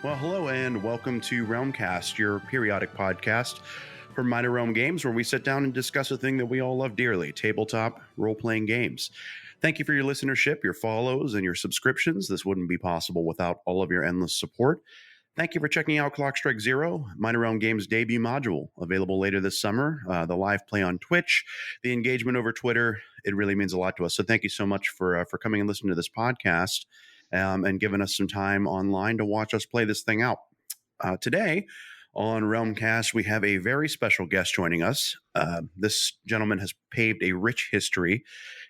Well, hello and welcome to RealmCast, your periodic podcast from Minor Realm Games, where we sit down and discuss a thing that we all love dearly, tabletop role-playing games. Thank you for your listenership, your follows, and your subscriptions. This wouldn't be possible without all of your endless support. Thank you for checking out Clock Strike Zero, Minor Realm Games' debut module, available later this summer. The live play on Twitch, the engagement over Twitter, it really means a lot to us. So thank you so much for coming and listening to this podcast and giving us some time online to watch us play this thing out. Today on RealmCast, we have a very special guest joining us. This gentleman has paved a rich history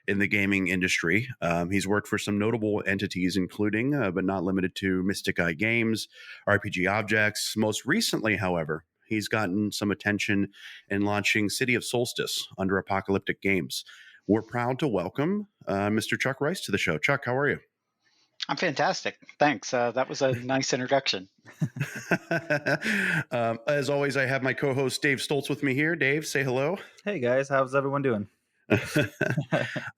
in the gaming industry. He's worked for some notable entities, including, but not limited to, Mystic Eye Games, RPG Objects. Most recently, however, he's gotten some attention in launching City of Solstice under Apocalyptic Games. We're proud to welcome Mr. Chuck Rice to the show. Chuck, how are you? I'm fantastic. Thanks. That was a nice introduction. As always, I have my co-host Dave Stoltz with me here. Dave, say hello. Hey guys, how's everyone doing? We're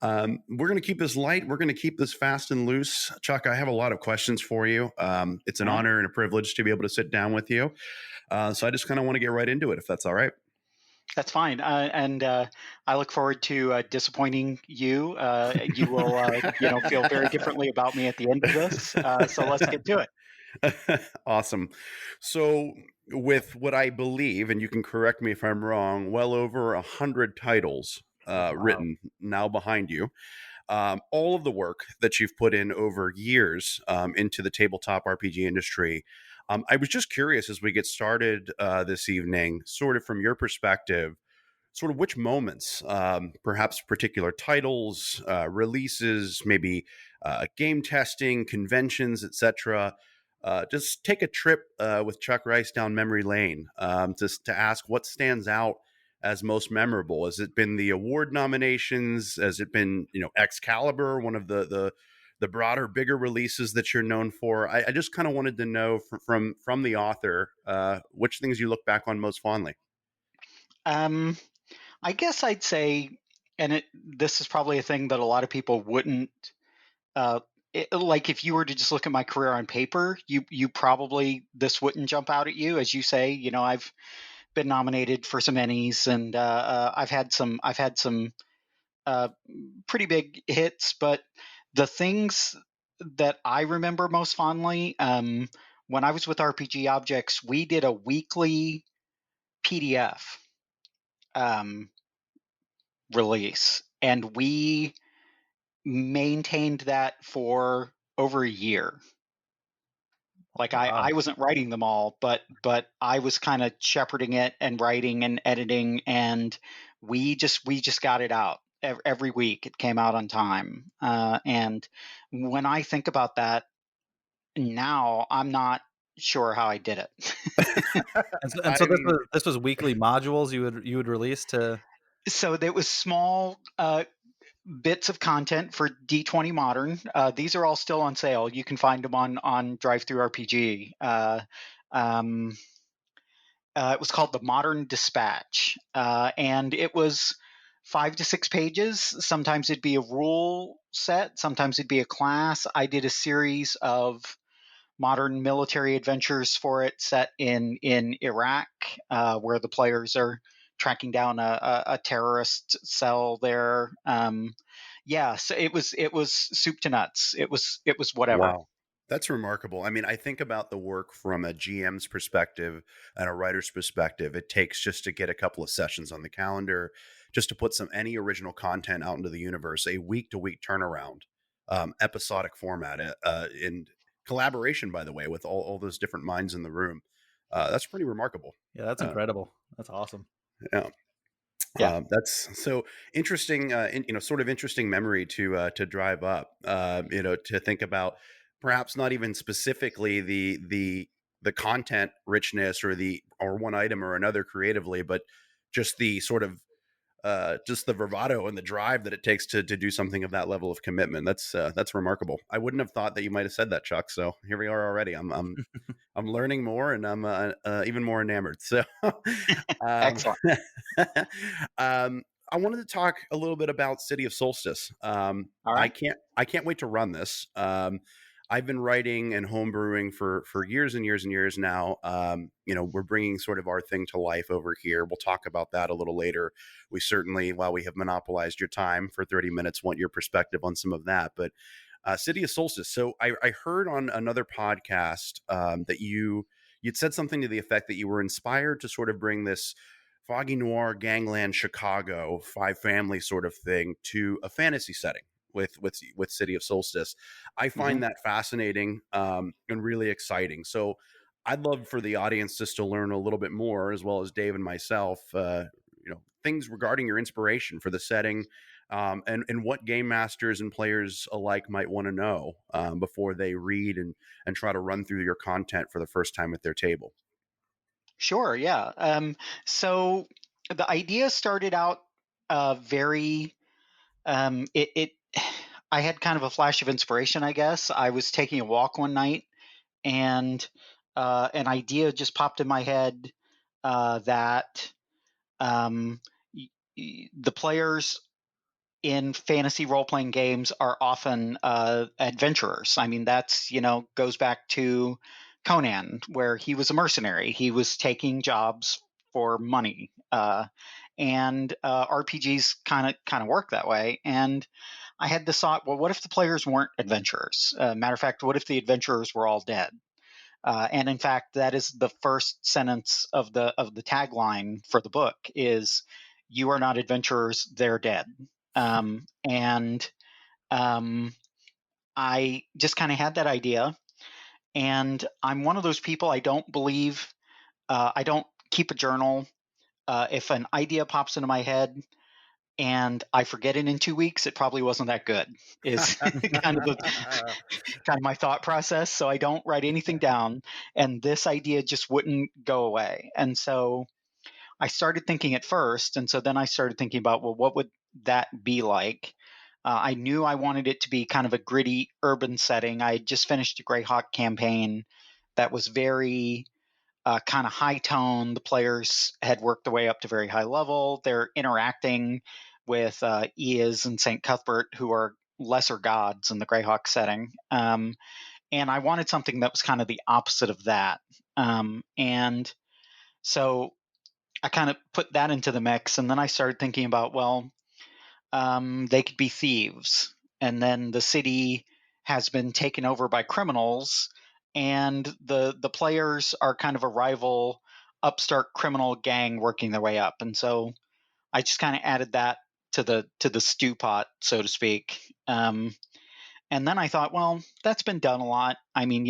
going to keep this light. We're going to keep this fast and loose. Chuck, I have a lot of questions for you. It's an honor and a privilege to be able to sit down with you. So I just kind of want to get right into it, if that's all right. That's fine. And I look forward to disappointing you. You will, feel very differently about me at the end of this. So let's get to it. Awesome. So with what I believe, and you can correct me if I'm wrong, well over 100 titles written now behind you. All of the work that you've put in over years into the tabletop RPG industry. I was just curious as we get started this evening, sort of from your perspective, sort of which moments, perhaps particular titles, releases, maybe game testing, conventions, etc. Just take a trip with Chuck Rice down memory lane just to ask what stands out as most memorable. Has it been the award nominations? Has it been, Excalibur, one of the broader, bigger releases that you're known for? I just kind of wanted to know from the author which things you look back on most fondly. I guess I'd say, and this is probably a thing that a lot of people wouldn't like. If you were to just look at my career on paper, you probably, this wouldn't jump out at you. As you say, I've been nominated for some Emmys, and I've had some pretty big hits. But the things that I remember most fondly, when I was with RPG Objects, we did a weekly PDF release, and we maintained that for over a year. Like I wasn't writing them all, but I was kind of shepherding it and writing and editing, and we just got it out every week. It came out on time. And when I think about that now, I'm not sure how I did it. So this was weekly modules you would release to. So there was small bits of content for D20 Modern. These are all still on sale. You can find them on DriveThruRPG. It was called the Modern Dispatch, and it was 5 to 6 pages. Sometimes it'd be a rule set. Sometimes it'd be a class. I did a series of modern military adventures for it, set in Iraq, where the players are tracking down a terrorist cell there. So it was soup to nuts. It was whatever. Wow. That's remarkable. I mean, I think about the work from a GM's perspective and a writer's perspective. It takes just to get a couple of sessions on the calendar, just to put any original content out into the universe, a week-to-week turnaround, episodic format, in collaboration, by the way, with all those different minds in the room. That's pretty remarkable. Yeah, that's incredible. That's awesome. Yeah. That's so interesting. Sort of interesting memory to drive up. To think about, perhaps not even specifically the content richness or one item or another creatively, but just the sort of just the bravado and the drive that it takes to do something of that level of commitment. That's remarkable. I wouldn't have thought that you might have said that, Chuck. So here we are already. I'm learning more, and I'm even more enamored. So excellent. I wanted to talk a little bit about City of Solstice. All right. I can't wait to run this. I've been writing and homebrewing for years and years and years now. We're bringing sort of our thing to life over here. We'll talk about that a little later. We certainly, while we have monopolized your time for 30 minutes, want your perspective on some of that. But City of Solstice. So I heard on another podcast that you'd said something to the effect that you were inspired to sort of bring this foggy noir gangland Chicago five family sort of thing to a fantasy setting with City of Solstice. I Mhm. find that fascinating and really exciting. So I'd love for the audience just to learn a little bit more, as well as Dave and myself, things regarding your inspiration for the setting, and what game masters and players alike might want to know before they read and try to run through your content for the first time at their table. Sure, yeah. So the idea started out very it I had kind of a flash of inspiration, I guess. I was taking a walk one night, and an idea just popped in my head that um, the players in fantasy role playing games are often adventurers. I mean, that's, goes back to Conan, where he was a mercenary. He was taking jobs for money. And RPGs kind of work that way. And I had this thought, well, what if the players weren't adventurers? Matter of fact, what if the adventurers were all dead? And in fact, that is the first sentence of the tagline for the book is, "You are not adventurers; they're dead." And I just kind of had that idea, and I'm one of those people. I don't believe I don't keep a journal. If an idea pops into my head and I forget it in 2 weeks, it probably wasn't that good. Is kind of the kind of my thought process. So I don't write anything down, and this idea just wouldn't go away. And so I started thinking at first, and so then I started thinking about, well, what would that be like? I knew I wanted it to be kind of a gritty urban setting. I had just finished a Greyhawk campaign that was very kind of high tone. The players had worked their way up to very high level. They're interacting with Eas and St. Cuthbert, who are lesser gods in the Greyhawk setting. And I wanted something that was kind of the opposite of that. And so I kind of put that into the mix. And then I started thinking about, well, they could be thieves. And then the city has been taken over by criminals, and the players are kind of a rival upstart criminal gang working their way up. And so I just kind of added that to the stew pot, so to speak. And then I thought, well, that's been done a lot. I mean,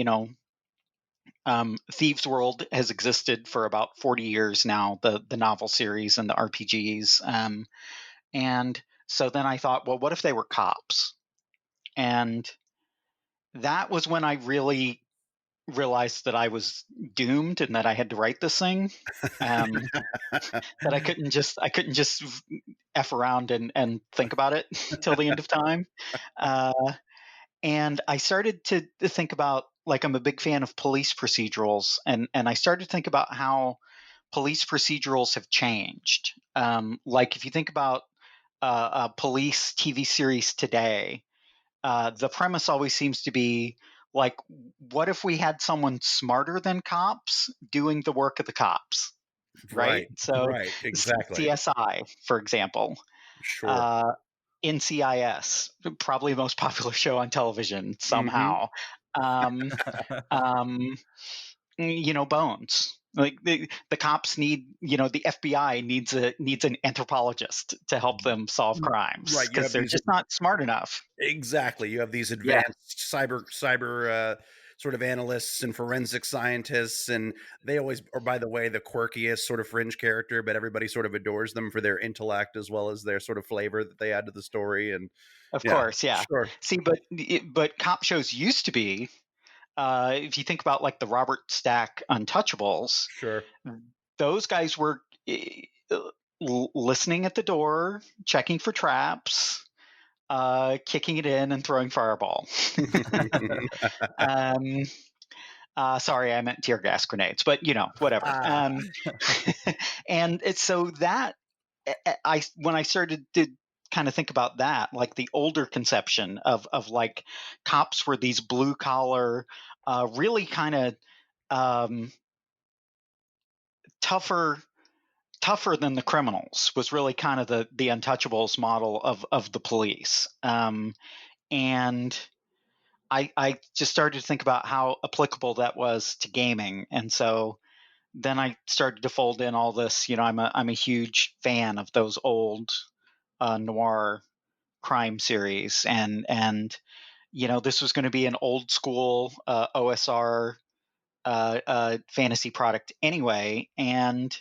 Thieves World has existed for about 40 years now, the novel series and the RPGs. And so then I thought, well, what if they were cops? And that was when I really realized that I was doomed and that I had to write this thing. That I couldn't just f around and think about it till the end of time. Uh, and I started to think about, like, I'm a big fan of police procedurals, and I started to think about how police procedurals have changed. Like, if you think about a police TV series today, the premise always seems to be like, what if we had someone smarter than cops doing the work of the cops, right? Right, So right, exactly. CSI, for example, Sure. uh, NCIS, probably the most popular show on television Hmm. somehow. Um, um, Bones. Like the cops need, the FBI needs an anthropologist to help them solve crimes Right. You because have they're these just not smart enough. exactly. You have these Yeah, advanced cyber sort of analysts and forensic scientists, and they always are, by the way, the quirkiest sort of fringe character, but everybody sort of adores them for their intellect as well as their sort of flavor that they add to the story. And of yeah, course. Yeah. sure, See, but cop shows used to be, if you think about like the Robert Stack Untouchables, sure. those guys were listening at the door, checking for traps, kicking it in, and throwing fireball. um, Sorry, I meant tear gas grenades, but whatever. Ah, And it's so that I when I started to kind of think about that, like the older conception of like cops were these blue collar, really kind of um, tougher tougher than the criminals, was really kind of the untouchables model of the police. And I just started to think about how applicable that was to gaming. And so then I started to fold in all this. I'm a huge fan of those old noir crime series, and this was going to be an old school OSR fantasy product anyway. And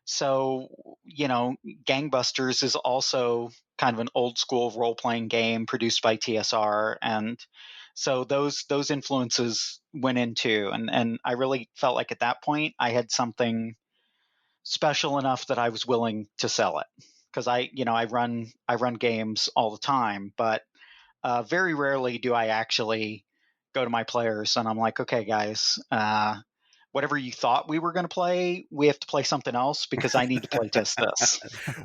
so, Gangbusters is also kind of an old school role playing game produced by TSR. And so those influences went into, and I really felt like at that point I had something special enough that I was willing to sell it. Because I run games all the time, but very rarely do I actually go to my players and I'm like, okay, guys, whatever you thought we were going to play, we have to play something else because I need to play test this.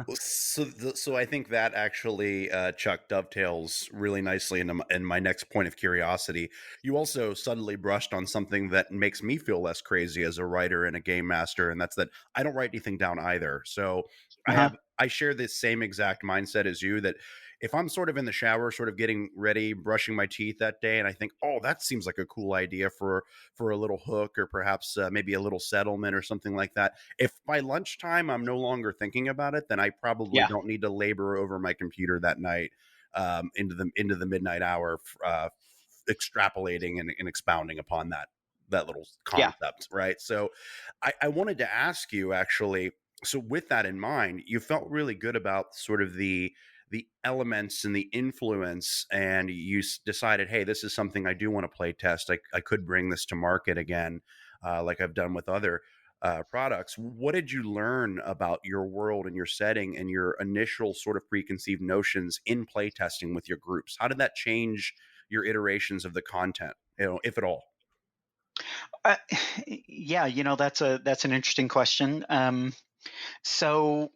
Well, so I think that actually, Chuck, dovetails really nicely in my next point of curiosity. You also suddenly brushed on something that makes me feel less crazy as a writer and a game master, and that's that I don't write anything down either. So Uh-huh. I share this same exact mindset as you, that if I'm sort of in the shower, sort of getting ready, brushing my teeth that day, and I think, oh, that seems like a cool idea for a little hook, or perhaps maybe a little settlement or something like that. If by lunchtime I'm no longer thinking about it, then I probably Yeah. don't need to labor over my computer that night, into the midnight hour, extrapolating and expounding upon that little Yeah. concept, right? So I wanted to ask you, actually, so with that in mind, you felt really good about sort of the elements and the influence, and you decided, hey, this is something I do want to play test. I could bring this to market again, like I've done with other products. What did you learn about your world and your setting and your initial sort of preconceived notions in playtesting with your groups? How did that change your iterations of the content, if at all? Uh, yeah, that's an interesting question. So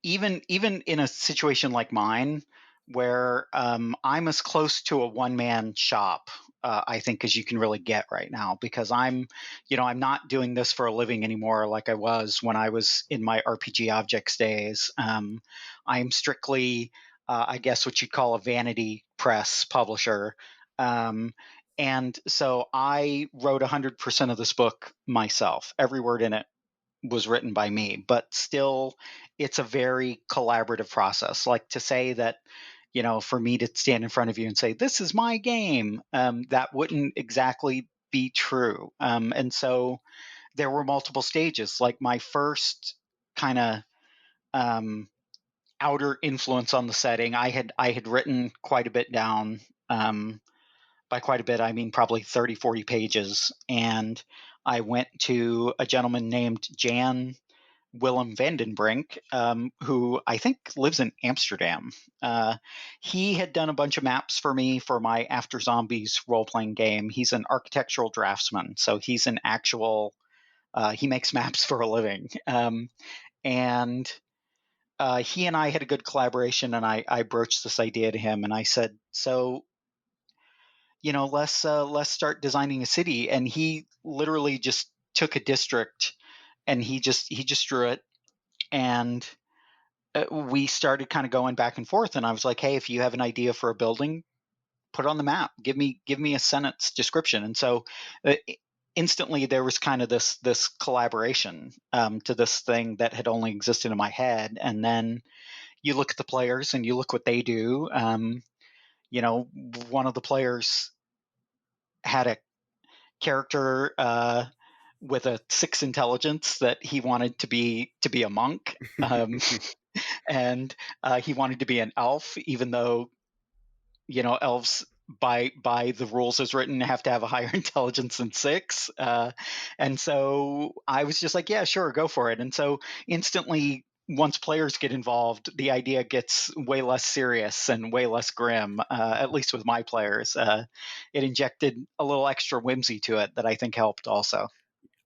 even in a situation like mine, where I'm as close to a one man shop, I think, as you can really get right now, because I'm not doing this for a living anymore like I was when I was in my RPG Objects days. I'm strictly, I guess, what you'd call a vanity press publisher. Um, and so I wrote 100% of this book myself. Every word in it was written by me, but still, it's a very collaborative process. Like, to say that, for me to stand in front of you and say, this is my game, that wouldn't exactly be true. And so there were multiple stages. Like, my first kind of um, outer influence on the setting, I had written quite a bit down. By quite a bit, I mean probably 30, 40 pages. And I went to a gentleman named Jan Willem Vandenbrink, who I think lives in Amsterdam. He had done a bunch of maps for me for my After Zombies role playing game. He's an architectural draftsman, so he's an actual, he makes maps for a living. And he and I had a good collaboration, and I broached this idea to him, and I said, so, let's start designing a city. And he literally just took a district and he just drew it. And we started kind of going back and forth, and I was like, hey, if you have an idea for a building, put it on the map, give me a sentence description. And so uh, instantly there was kind of this collaboration, to this thing that had only existed in my head. And then you look at the players and you look what they do. One of the players had a character with a 6 intelligence that he wanted to be a monk. And he wanted to be an elf, even though elves, by the rules as written, have to have a higher intelligence than 6. And so I was just like, yeah, sure, go for it. And so instantly, once players get involved, the idea gets way less serious and way less grim. At least with my players, it injected a little extra whimsy to it that I think helped also.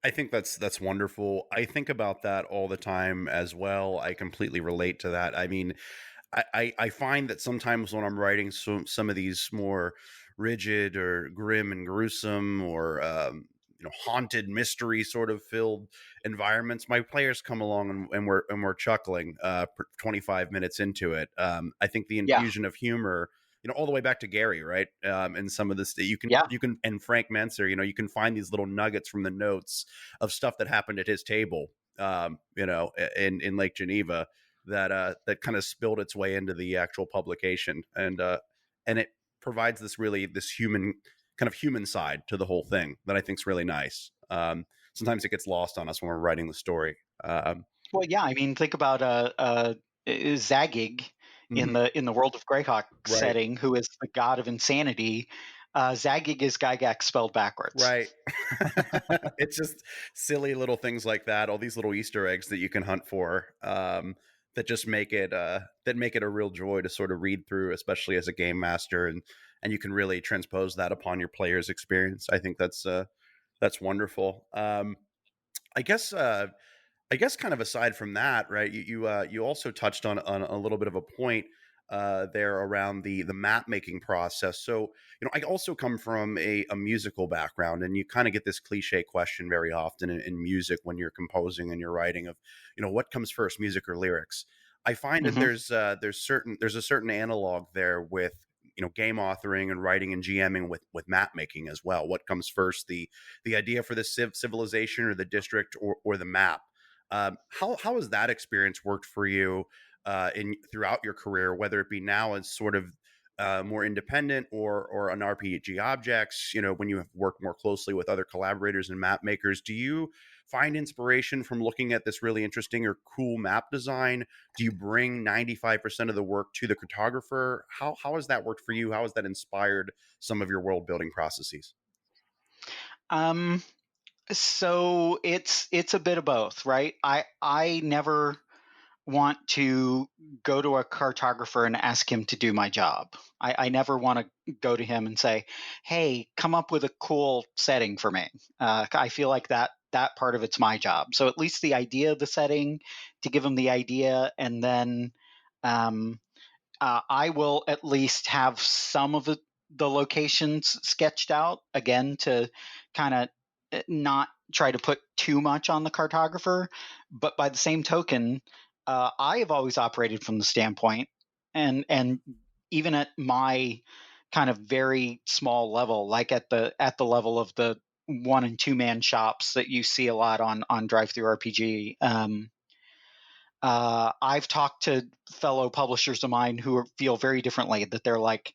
I think that's wonderful. I think about that all the time as well. I completely relate to that. I mean, I find that sometimes when I'm writing some of these more rigid or grim and gruesome or haunted mystery sort of filled environments, my players come along and we're chuckling 25 minutes into it. I think the Yeah, infusion of humor, all the way back to Gary, right? And some of this that yeah. you can and Frank Menser, you can find these little nuggets from the notes of stuff that happened at his table, in Lake Geneva, that kind of spilled its way into the actual publication, and it provides this human side to the whole thing that I think is really nice. Sometimes it gets lost on us when we're writing the story. Well, yeah. I mean, think about Zagig Mhm, in the World of Greyhawk right, setting, who is the god of insanity. Zagig is Gygax spelled backwards. right. It's just silly little things like that. All these little Easter eggs that you can hunt for. That just make it a real joy to sort of read through, especially as a game master, and you can really transpose that upon your player's experience. I think that's wonderful. I guess I guess kind of aside from that, right? You also touched on a little bit of a point there around the map making process. So I also come from a musical background, and you kind of get this cliche question very often in music when you're composing and you're writing of what comes first, music or lyrics. I find that Hmm. there's a certain analog there with game authoring and writing and GMing with map making as well. What comes first, the idea for the civilization or the district, or the map? How has that experience worked for you in throughout your career, whether it be now as sort of more independent or on RPG objects? When you have worked more closely with other collaborators and map makers, do you find inspiration from looking at this really interesting or cool map design? Do you bring 95% of the work to the cartographer? How has that worked for you? How has that inspired some of your world building processes? Um, so it's a bit of both, right? I never want to go to a cartographer and ask him to do my job. I never want to go to him and say, "Hey, come up with a cool setting for me." I feel like that part of it's my job. So at least the idea of the setting, to give him the idea, and then um, I will at least have some of the locations sketched out again to kind of not try to put too much on the cartographer. But by the same token, I have always operated from the standpoint, and even at my kind of very small level, like at the level of the 1 and 2 man shops that you see a lot on Drive Through RPG. I've talked to fellow publishers of mine who feel very differently, that they're like,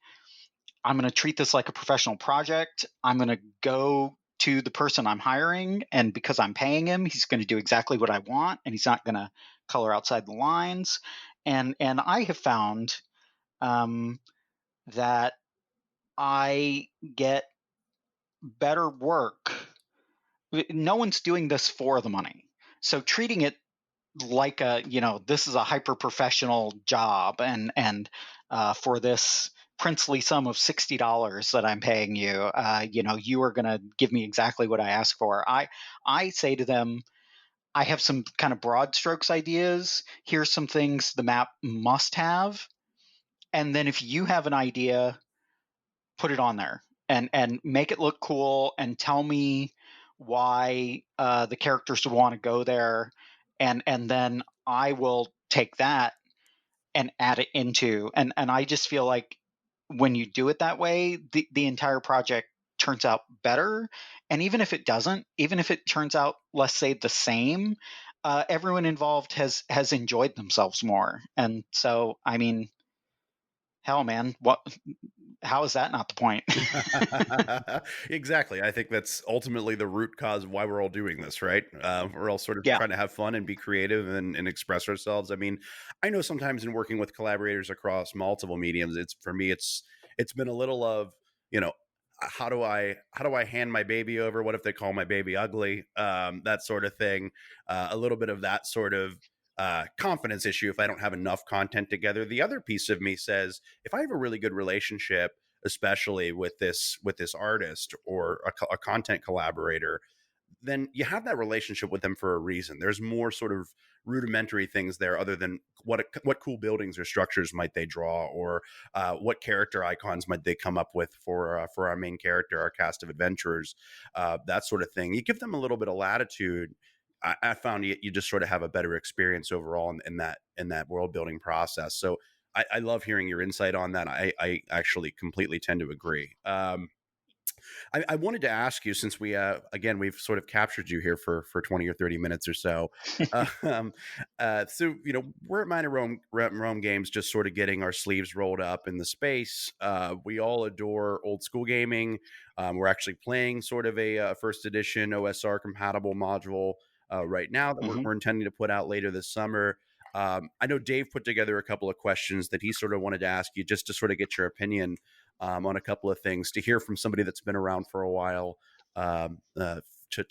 I'm going to treat this like a professional project. I'm going to go to the person I'm hiring, and because I'm paying him, he's going to do exactly what I want, and he's not going to color outside the lines. And I have found um, that I get better work. No one's doing this for the money. So treating it like this is a hyper professional job, and for this princely sum of $60 that I'm paying you, you are going to give me exactly what I ask for. I say to them, I have some kind of broad strokes ideas. Here's some things the map must have, and then if you have an idea, put it on there and make it look cool, and tell me why the characters want to go there, and then I will take that and add it into, and I just feel like when you do it that way, the entire project turns out better. And even if it doesn't, even if it turns out, let's say, the same, everyone involved has enjoyed themselves more. And so, I mean, hell, man, what? How is that not the point? Exactly. I think that's ultimately the root cause of why we're all doing this, right? We're all sort of Yeah. trying to have fun and be creative and express ourselves. I mean, I know sometimes in working with collaborators across multiple mediums, it's for me, it's been a little of, you know, how do I hand my baby over? What if they call my baby ugly? That sort of thing. A little bit of that sort of confidence issue if I don't have enough content together. The other piece of me says, if I have a really good relationship, especially with this artist or a content collaborator, then you have that relationship with them for a reason. There's more sort of rudimentary things there, other than what cool buildings or structures might they draw, or what character icons might they come up with for our main character, our cast of adventurers, that sort of thing. You give them a little bit of latitude. I found you just sort of have a better experience overall in that world building process. So I love hearing your insight on that. I actually completely tend to agree. I wanted to ask you, since again, we've sort of captured you here for 20 or 30 minutes or so. Um, so, we're at Minor Rome Games, just sort of getting our sleeves rolled up in the space. We all adore old school gaming. We're actually playing sort of a first edition OSR compatible module right now that Hmm. we're intending to put out later this summer. I know Dave put together a couple of questions that he sort of wanted to ask you, just to sort of get your opinion on a couple of things, to hear from somebody that's been around for a while, to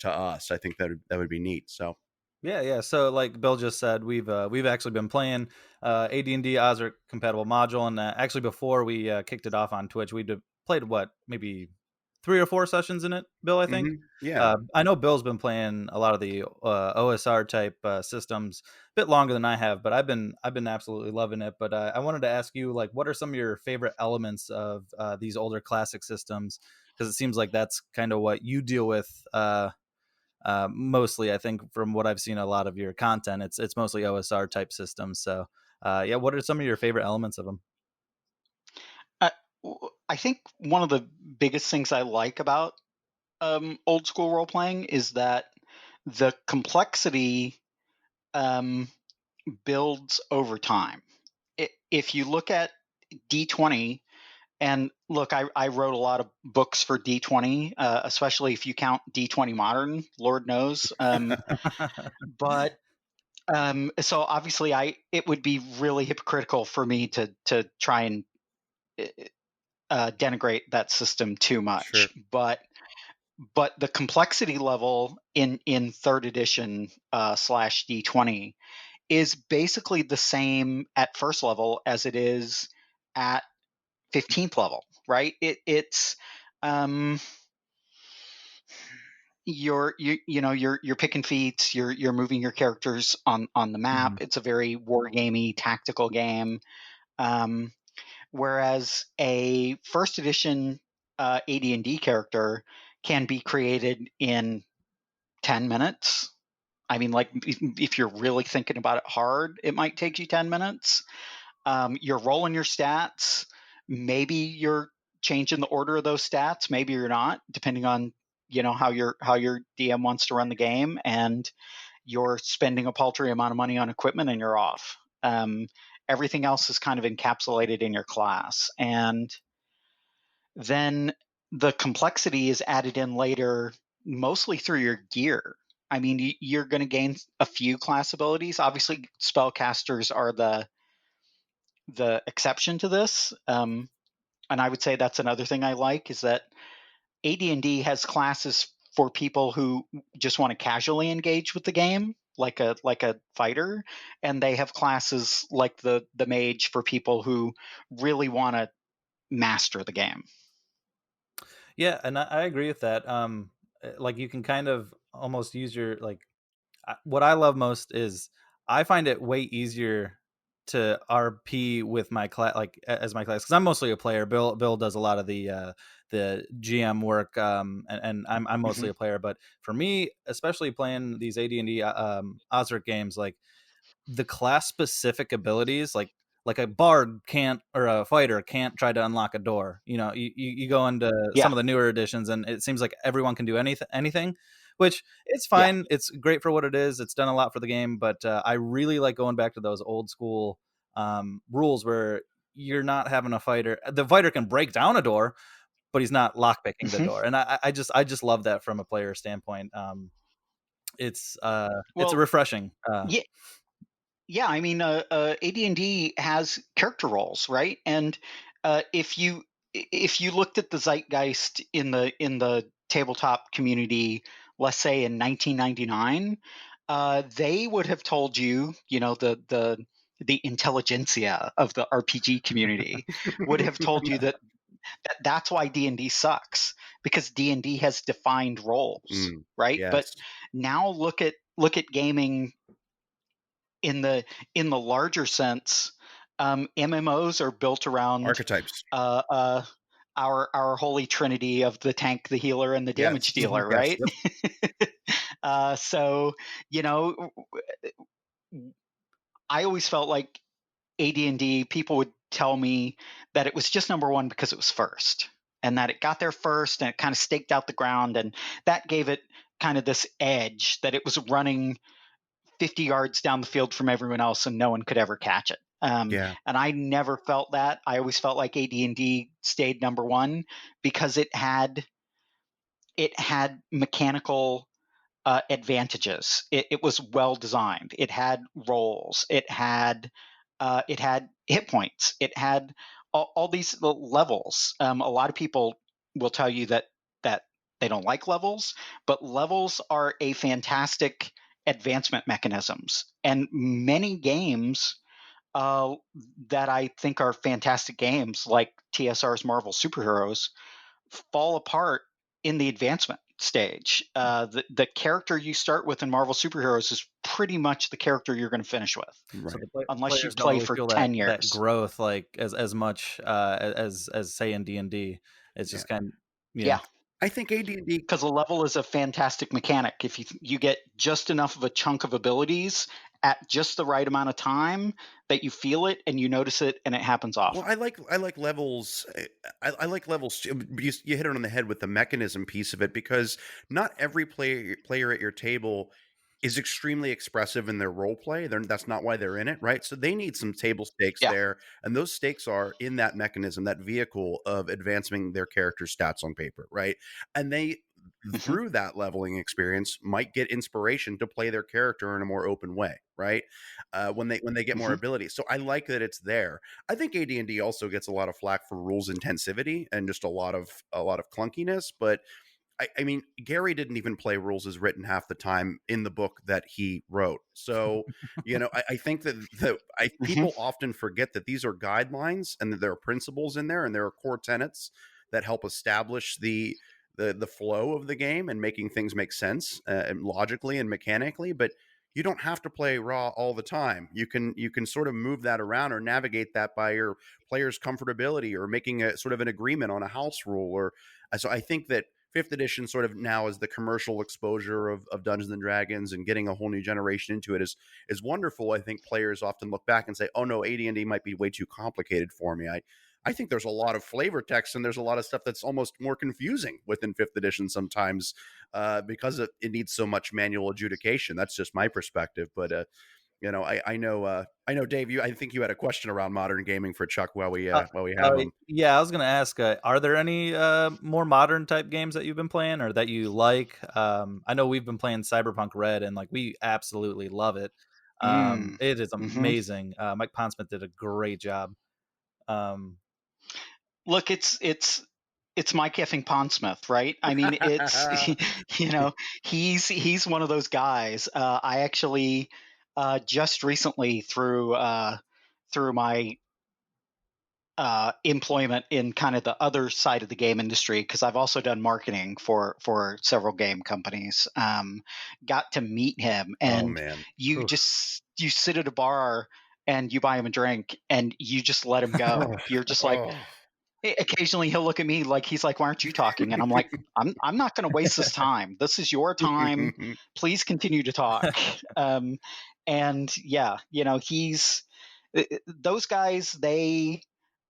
us. I think that would be neat. So. Yeah. So, like Bill just said, we've actually been playing AD&D Ozric compatible module, and actually before we kicked it off on Twitch, we played maybe 3 or 4 sessions in it. Bill, I think. Yeah. I know Bill's been playing a lot of the OSR type systems a bit longer than I have, but I've been absolutely loving it. But I wanted to ask you, like, what are some of your favorite elements of these older classic systems? Because it seems like that's kind of what you deal with. Mostly, I think, from what I've seen, a lot of your content, it's mostly OSR type systems. So, yeah, what are some of your favorite elements of them? Uh, I think one of the biggest things I like about old school role playing is that the complexity um, builds over time. If you look at D20, and look, I wrote a lot of books for D20, especially if you count D20 Modern, Lord knows. But so obviously, it would be really hypocritical for me to try and denigrate that system too much. Sure. But the complexity level in third edition slash D20 is basically the same at first level as it is at 15th level, right? It's you're picking feats, you're moving your characters on the map. Mhm. It's a very wargamey tactical game. Um, Whereas a first edition AD&D character can be created in 10 minutes. I mean, like, if you're really thinking about it hard, it might take you 10 minutes. You're rolling your stats. Maybe you're changing the order of those stats. Maybe you're not, depending on how your DM wants to run the game. And you're spending a paltry amount of money on equipment, and you're off. Everything else is kind of encapsulated in your class, and then the complexity is added in later, mostly through your gear. I mean, you're going to gain a few class abilities. Obviously, spellcasters are the exception to this, and I would say that's another thing I like, is that AD&D has classes for people who just want to casually engage with the game, like a fighter, and they have classes like the mage for people who really want to master the game. Yeah, and I agree with that. Like, you can kind of almost use your, like, what I love most is I find it way easier to RP with my class, like as my class, because I'm mostly a player. Bill does a lot of the GM work, and I'm mostly Mhm. a player. But for me, especially playing these AD&D Osric games, like, the class specific abilities, like a bard can't, or a fighter can't try to unlock a door. You go into Yeah, some of the newer editions, and it seems like everyone can do anything, which it's yeah. fine. It's great for what it is. It's done a lot for the game, but I really like going back to those old school rules where you're not having a fighter. The fighter can break down a door, but he's not lockpicking the Mhm. door, and I just love that from a player standpoint. It's a Well, refreshing. yeah, yeah. I mean, AD&D has character roles, right? And if you looked at the zeitgeist in the tabletop community, let's say in 1999, they would have told you, the intelligentsia of the RPG community would have told you that's why D&D sucks, because D&D has defined roles, Mm, right? But yes. now look at gaming in the larger sense, MMOs are built around archetypes. Our holy trinity of the tank, the healer, and the damage dealer, Yes, right? yep. So, I always felt like AD&D, people would tell me that it was just number one because it was first, and that it got there first, and it kind of staked out the ground, and that gave it kind of this edge that it was running 50 yards down the field from everyone else, and no one could ever catch it. Yeah. And I never felt that. I always felt like AD&D stayed number one because it had mechanical advantages. It was well designed. It had rolls. It had hit points. It had all these levels. A lot of people will tell you that they don't like levels, but levels are a fantastic advancement mechanisms. And many games that I think are fantastic games, like TSR's Marvel Superheroes, fall apart in the advancement stage. The character you start with in Marvel Superheroes is pretty much the character you're going to finish with, Right. So the unless you players don't play really for feel 10 that years. growth like as much as say in D&D. It's just kind of Yeah. I think AD&D, Because a level is a fantastic mechanic. If you get just enough of a chunk of abilities at just the right amount of time that you feel it and you notice it, and it happens often. well, I like levels. I like levels. You hit it on the head with the mechanism piece of it, because not every player at your table is extremely expressive in their role play. That's not why they're in it, right? So they need some table stakes Yeah. there, and those stakes are in that mechanism, that vehicle of advancing their character stats on paper, right? And they, through that leveling experience, might get inspiration to play their character in a more open way, right? When they get more abilities. So I like that it's there. I think AD&D also gets a lot of flack for rules intensivity and just a lot of clunkiness, but I mean, Gary didn't even play rules as written half the time in the book that he wrote. So, I think that people often forget that these are guidelines and that there are principles in there, and there are core tenets that help establish the flow of the game and making things make sense logically and mechanically. But you don't have to play raw all the time. You can sort of move that around or navigate that by your players' comfortability, or making a sort of an agreement on a house rule. Or so I think that fifth edition sort of now is the commercial exposure of Dungeons and Dragons, and getting a whole new generation into it is wonderful. I think players often look back and say, "Oh no, AD&D might be way too complicated for me." I think there's a lot of flavor text, and there's a lot of stuff that's almost more confusing within fifth edition sometimes, because it needs so much manual adjudication. That's just my perspective, but I know Dave. I think you had a question around modern gaming for Chuck while we have him. Yeah, I was gonna ask, are there any more modern type games that you've been playing or that you like? I know we've been playing Cyberpunk Red, and like we absolutely love it. It is amazing. Mike Pondsmith did a great job. Look, it's Mike effing Pondsmith, right? I mean, it's he's one of those guys. I actually just recently, through my employment in kind of the other side of the game industry, because I've also done marketing for several game companies, got to meet him. And man. you sit at a bar and you buy him a drink and you just let him go. You're just like, occasionally he'll look at me like, he's like, "Why aren't you talking?" And I'm like, I'm not going to waste this time. This is your time. Please continue to talk. And yeah, he's those guys. They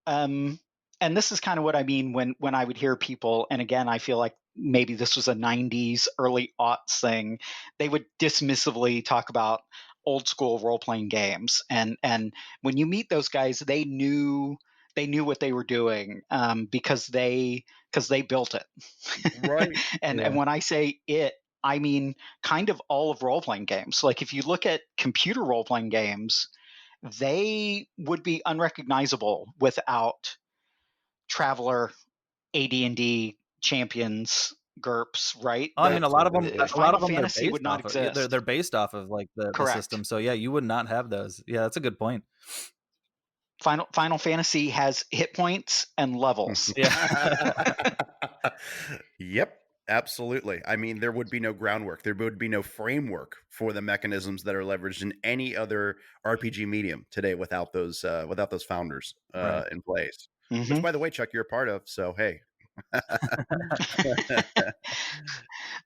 and this is kind of what I mean when I would hear people, and again, I feel like maybe this was a 90s, early aughts thing. They would dismissively talk about old school role playing games, and when you meet those guys, they knew what they were doing, because they built it. Right. And when I say it, I mean kind of all of role playing games. Like if you look at computer role playing games, they would be unrecognizable without Traveler, AD&D, Champions, GURPS, right? I mean, a lot of them Final they're Fantasy based would not off of. exist. They're based off of like the Correct. system. So yeah, you would not have those. Yeah, that's a good point. Final Fantasy has hit points and levels. Yeah. Yep. Absolutely. I mean, there would be no groundwork. There would be no framework for the mechanisms that are leveraged in any other RPG medium today without those founders Right. in place. Which, Hmm. by the way, Chuck, you're a part of. So hey,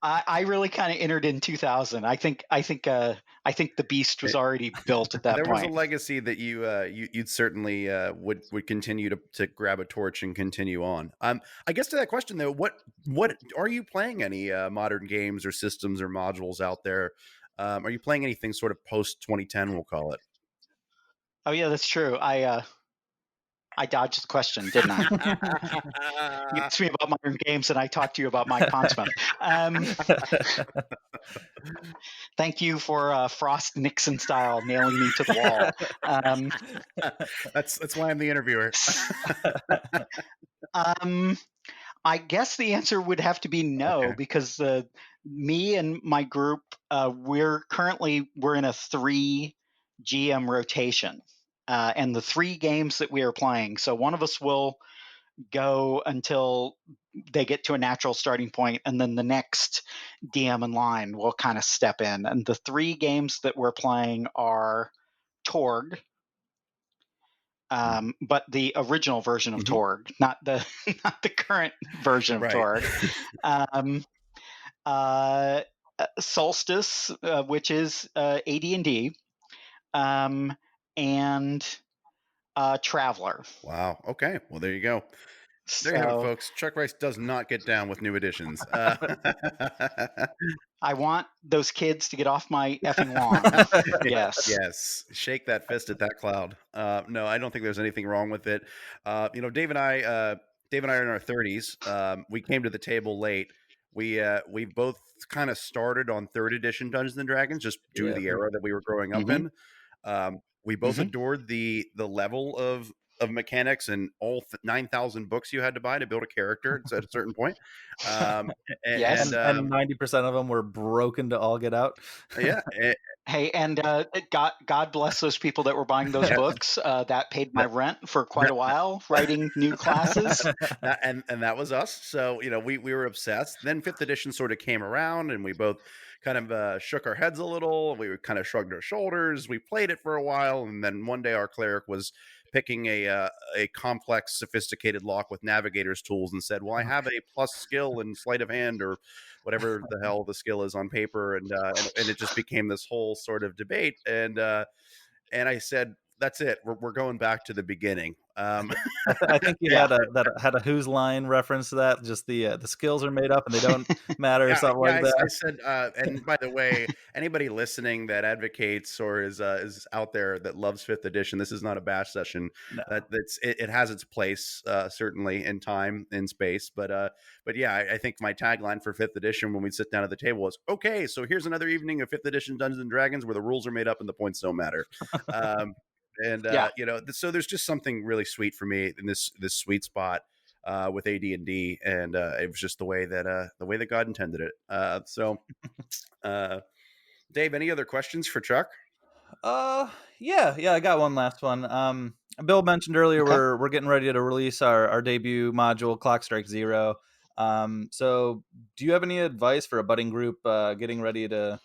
I really kind of entered in 2000. I think the beast was already built at that there was a point. legacy that you'd certainly would continue to grab a torch and continue on. I guess to that question though, what are you playing any modern games or systems or modules out there? Are you playing anything sort of post 2010? We'll call it. Oh yeah, that's true. I dodged the question, didn't I? You asked me about modern games, and I talked to you about Mike Pondsmith. Thank you for Frost Nixon style nailing me to the wall. That's why I'm the interviewer. Um, I guess the answer would have to be no, Okay. because me and my group, we're in a 3 GM rotation, and the 3 games that we are playing. So one of us will go until they get to a natural starting point, and then the next DM in line will kind of step in. And the 3 games that we're playing are Torg, but the original version of Mhm. Torg, not the not the current version of Right. Torg. Um, uh, Solstice, which is AD&D, and Traveler. Wow. Okay. Well, there you go. There you have it, So folks. Chuck Rice does not get down with new additions. I want those kids to get off my effing lawn. Yes. Yes, shake that fist at that cloud. No, I don't think there's anything wrong with it. Dave and I are in our 30s. We came to the table late. We both kind of started on third edition Dungeons and Dragons, just due to Yeah. the era that we were growing up Hmm. in. We both Hmm. adored the level of mechanics and all 9,000 books you had to buy to build a character at a certain point. Um, Yes. and And 90% of them were broken to all get out. yeah, Hey, and God bless those people that were buying those yeah, books. That paid my that, rent for quite that a while, writing new classes. and that was us. So we were obsessed. Then fifth edition sort of came around, and we both kind of shook our heads a little. We kind of shrugged our shoulders. We played it for a while, and then one day our cleric was picking a complex, sophisticated lock with navigator's tools, and said, "Well, I have a plus skill in sleight of hand or whatever the hell the skill is on paper," and it just became this whole sort of debate. And I said, "That's it. We're going back to the beginning." I think you Yeah. had a Who's Line reference to that. Just the skills are made up and they don't matter, or Yeah, something yeah. like I that. said, and by the way, anybody listening that advocates or is out there that loves fifth edition, this is not a bash session. No. It has its place, certainly in time, in space. But yeah, I think my tagline for fifth edition when we sit down at the table was, okay, so here's another evening of fifth edition Dungeons and Dragons where the rules are made up and the points don't matter. Um, Yeah. so there's just something really sweet for me in this sweet spot with AD&D, and it was just the way that God intended it. Uh, Dave, any other questions for Chuck? Yeah, I got one last one. Bill mentioned earlier Okay. we're getting ready to release our debut module, Clock Strike Zero. So do you have any advice for a budding group getting ready to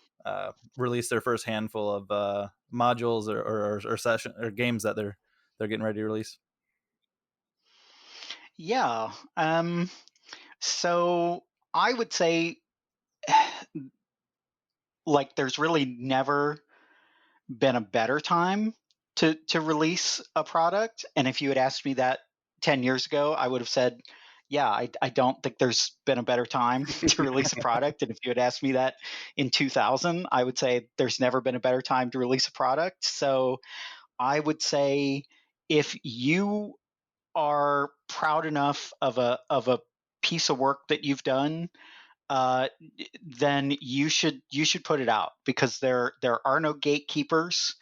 release their first handful of modules or session or games that they're getting ready to release? Yeah. So I would say, like, there's really never been a better time to release a product. And if you had asked me that 10 years ago, I would have said, yeah, I don't think there's been a better time to release a product. And if you had asked me that in 2000, I would say there's never been a better time to release a product. So I would say, if you are proud enough of a piece of work that you've done, uh, then you should put it out, because there are no gatekeepers.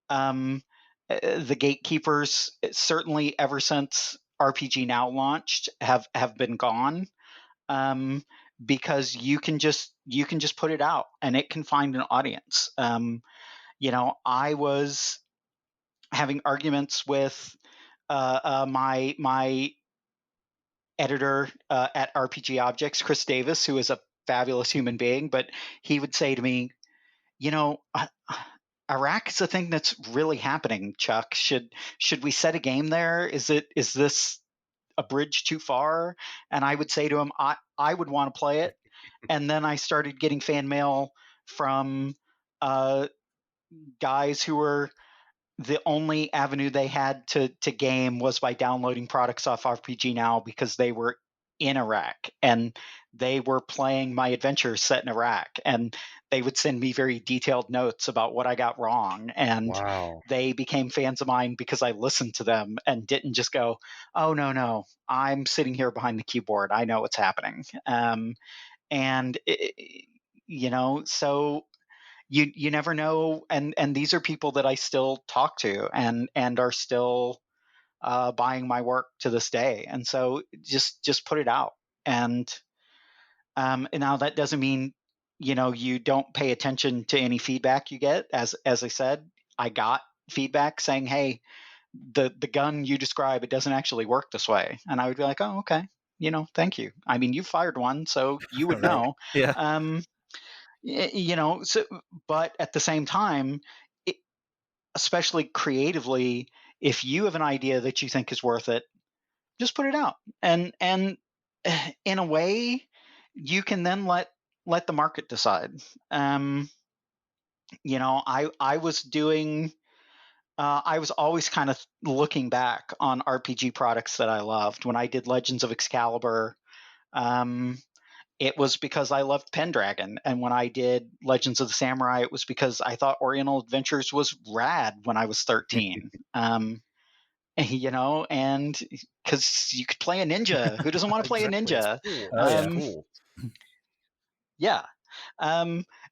Um, the gatekeepers, certainly ever since RPG Now launched, have been gone, um, because you can just put it out and it can find an audience. I was having arguments with my editor at RPG Objects, Chris Davis, who is a fabulous human being, but he would say to me, you know, Iraq is a thing that's really happening, Chuck. Should we set a game there? Is this a bridge too far? And I would say to him, I would want to play it. And then I started getting fan mail from guys who were the only avenue they had to game was by downloading products off RPG Now, because they were in Iraq and they were playing my adventures set in Iraq, and they would send me very detailed notes about what I got wrong, and Wow. they became fans of mine because I listened to them and didn't just go, oh no, I'm sitting here behind the keyboard, I know what's happening. And so you never know, and these are people that I still talk to and are still buying my work to this day. And so just put it out. And now that doesn't mean you don't pay attention to any feedback you get. As I said, I got feedback saying, hey, the gun you describe, it doesn't actually work this way. And I would be like, oh, okay, thank you. I mean, you fired one, so you would Right. know. Yeah. So, but at the same time, especially creatively, if you have an idea that you think is worth it, just put it out. And in a way, you can then let the market decide. I was doing. I was always kind of looking back on RPG products that I loved. When I did Legends of Excalibur, it was because I loved Pendragon. And when I did Legends of the Samurai, it was because I thought Oriental Adventures was rad when I was 13. And because you could play a ninja. Who doesn't want to play a Exactly. It's ninja? cool. Oh, yeah. It's cool. Yeah.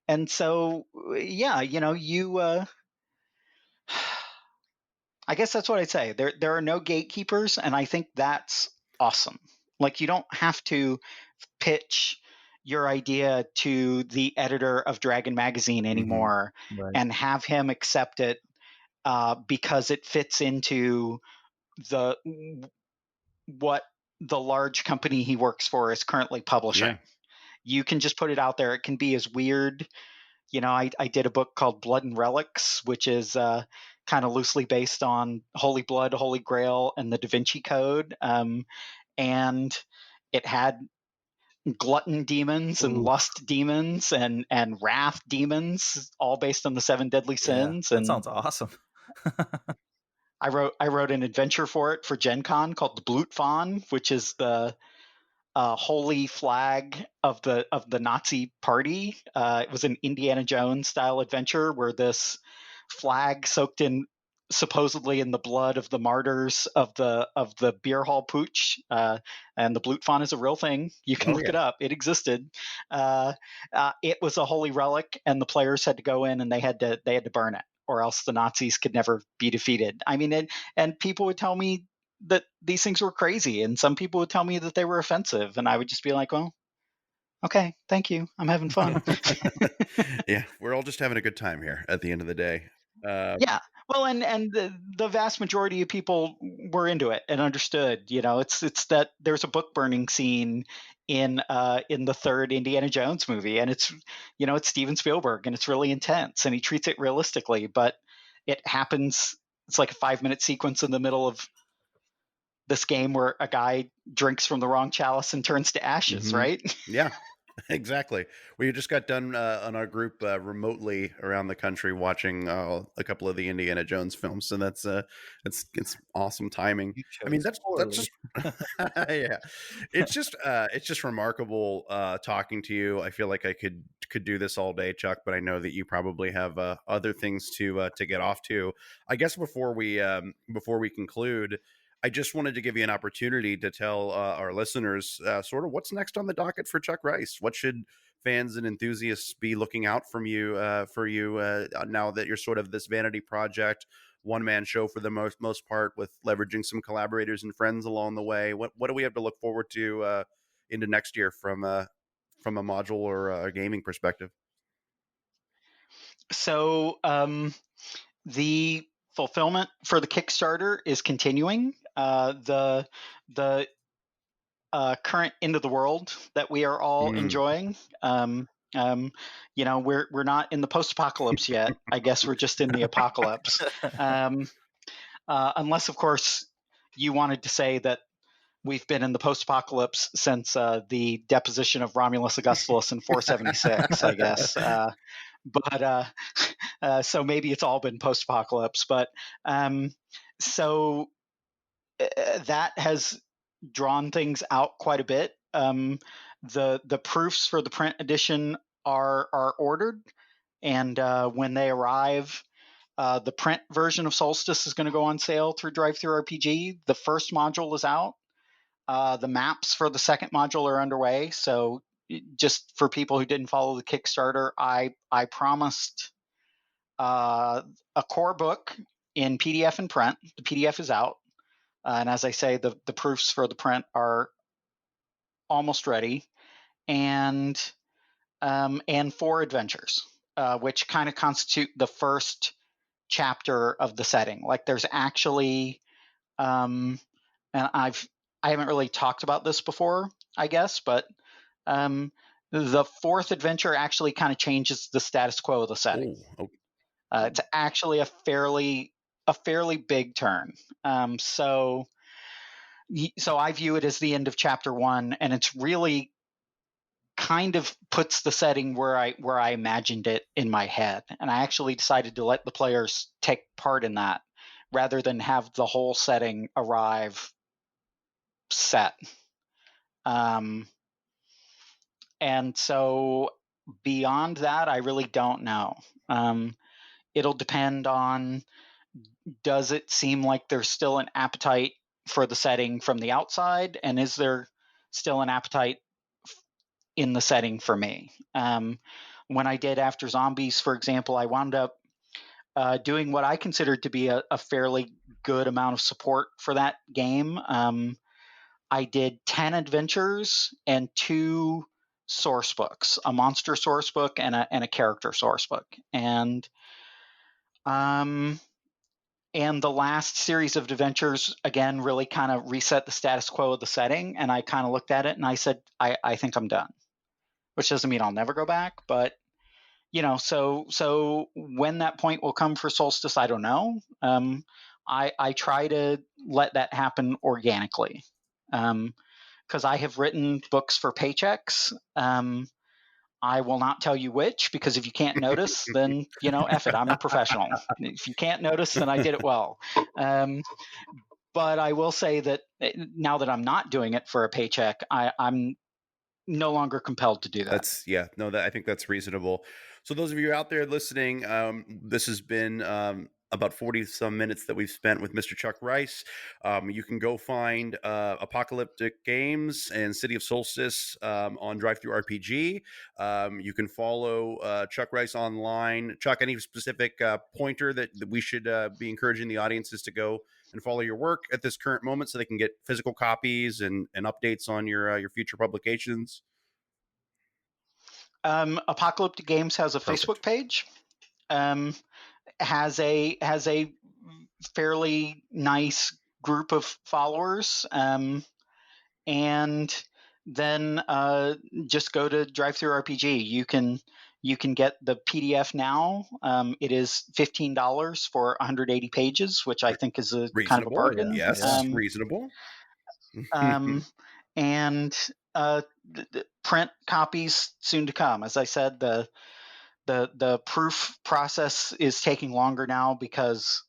And so, yeah, I guess that's what I'd say. There are no gatekeepers, and I think that's awesome. Like, you don't have to pitch your idea to the editor of Dragon Magazine anymore Right. and have him accept it because it fits into the what the large company he works for is currently publishing. Yeah. You can just put it out there. It can be as weird. I did a book called Blood and Relics, which is kind of loosely based on Holy Blood, Holy Grail, and the Da Vinci Code. And it had glutton demons and Ooh. lust demons and wrath demons, all based on the 7 deadly Yeah, sins. that And sounds awesome. I wrote an adventure for it for Gen Con called the Blutfawn, which is the holy flag of the Nazi party. It was an Indiana Jones style adventure where this flag soaked in supposedly in the blood of the martyrs of the beer hall pooch, and the Blutfawn is a real thing. You can Oh, look yeah. it up. It existed. It was a holy relic, and the players had to go in and they had to burn it, or else the Nazis could never be defeated. I mean, and people would tell me that these things were crazy, and some people would tell me that they were offensive, and I would just be like, well, okay, thank you, I'm having fun. Yeah. We're all just having a good time here at the end of the day. Yeah, well, and the vast majority of people were into it and understood. It's that there's a book burning scene in the third Indiana Jones movie, and it's Steven Spielberg, and it's really intense, and he treats it realistically, but it happens. It's like a 5-minute sequence in the middle of this game where a guy drinks from the wrong chalice and turns to ashes, right? Yeah. Exactly. We just got done on our group remotely around the country watching a couple of the Indiana Jones films, so that's it's awesome timing. You I mean, chose that's poorly. just yeah, it's just remarkable talking to you. I feel like I could do this all day, Chuck, but I know that you probably have other things to get off to. I guess before we conclude, I just wanted to give you an opportunity to tell our listeners sort of what's next on the docket for Chuck Rice. What should fans and enthusiasts be looking out from you now that you're sort of this vanity project, one-man show for the most part, with leveraging some collaborators and friends along the way? What do we have to look forward to into next year from a module or a gaming perspective? So the fulfillment for the Kickstarter is continuing. The current end of the world that we are all enjoying. We're not in the post-apocalypse yet. I guess we're just in the apocalypse. Unless, of course, you wanted to say that we've been in the post-apocalypse since the deposition of Romulus Augustulus in 476, I guess. So maybe it's all been post-apocalypse. But so that has drawn things out quite a bit. The proofs for the print edition are ordered, and when they arrive, the print version of Solstice is going to go on sale through DriveThruRPG. The first module is out. The maps for the second module are underway. So just for people who didn't follow the Kickstarter, I promised a core book in PDF and print. The PDF is out. And as I say, the proofs for the print are almost ready. And 4 adventures, which kind of constitute the first chapter of the setting. Like there's actually, and I haven't really talked about this before, I guess, but the 4th adventure actually kind of changes the status quo of the setting. It's actually a fairly big turn. So I view it as the end of chapter 1, and it's really kind of puts the setting where I imagined it in my head. And I actually decided to let the players take part in that rather than have the whole setting arrive set. And so beyond that, I really don't know. It'll depend on, does it seem like there's still an appetite for the setting from the outside? And is there still an appetite in the setting for me? When I did After Zombies, for example, I wound up doing what I considered to be a fairly good amount of support for that game. I did 10 adventures and 2 source books, a monster source book and a character source book. And the last series of adventures, again, really kind of reset the status quo of the setting. And I kind of looked at it and I said, I think I'm done, which doesn't mean I'll never go back. But, so when that point will come for Solstice, I don't know. I try to let that happen organically. Because I have written books for paychecks. I will not tell you which, because if you can't notice, then, F it, I'm a professional. If you can't notice, then I did it well. But I will say that now that I'm not doing it for a paycheck, I'm no longer compelled to do that. I think that's reasonable. So those of you out there listening, this has been about 40 some minutes that we've spent with Mr. Chuck Rice. You can go find Apocalyptic Games and City of Solstice on DriveThruRPG. You can follow Chuck Rice online. Chuck, any specific pointer that we should be encouraging the audiences to go and follow your work at this current moment so they can get physical copies and updates on your future publications? Apocalyptic Games has a Facebook page. Has a fairly nice group of followers. And then just go to DriveThruRPG. You can get the PDF now. It is $15 for 180 pages, which I think is a kind of a bargain. Yes, reasonable. And the print copies soon to come. As I said, the proof process is taking longer now because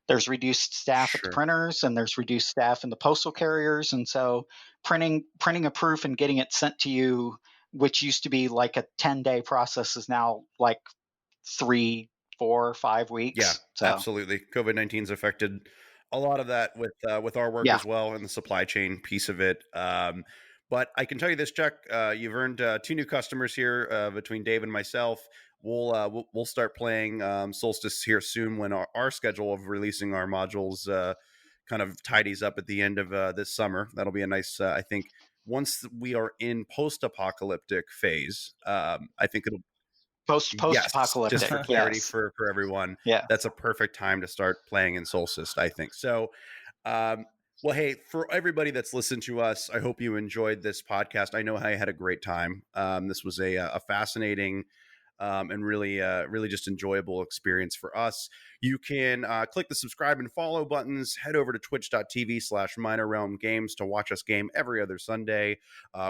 there's reduced staff at the printers and there's reduced staff in the postal carriers. And so printing a proof and getting it sent to you, which used to be like a 10-day process, is now like 3, 4, 5 weeks. Yeah, so. Absolutely. COVID-19's affected a lot of that with our work as well, and the supply chain piece of it. But I can tell you this, Chuck, you've earned 2 new customers here between Dave and myself. We'll start playing Solstice here soon when our schedule of releasing our modules kind of tidies up at the end of this summer. That'll be a nice, I think, once we are in post-apocalyptic phase, I think it'll post-apocalyptic. Just for clarity for everyone. Yeah, that's a perfect time to start playing in Solstice, I think. So Well, hey, for everybody that's listened to us, I hope you enjoyed this podcast. I know I had a great time. This was a fascinating and really just enjoyable experience for us. You can click the subscribe and follow buttons. Head over to twitch.tv/Minor Realm Games to watch us game every other Sunday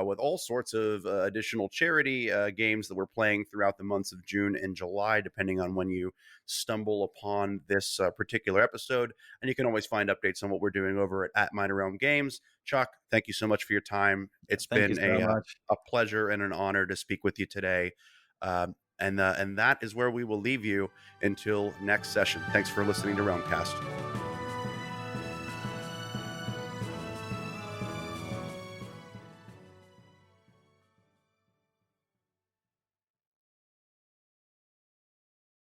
with all sorts of additional charity games that we're playing throughout the months of June and July, depending on when you stumble upon this particular episode. And you can always find updates on what we're doing over at Minor Realm Games. Chuck, thank you so much for your time. It's Thank you been so much. a pleasure and an honor to speak with you today. And that is where we will leave you until next session. Thanks for listening to RealmCast.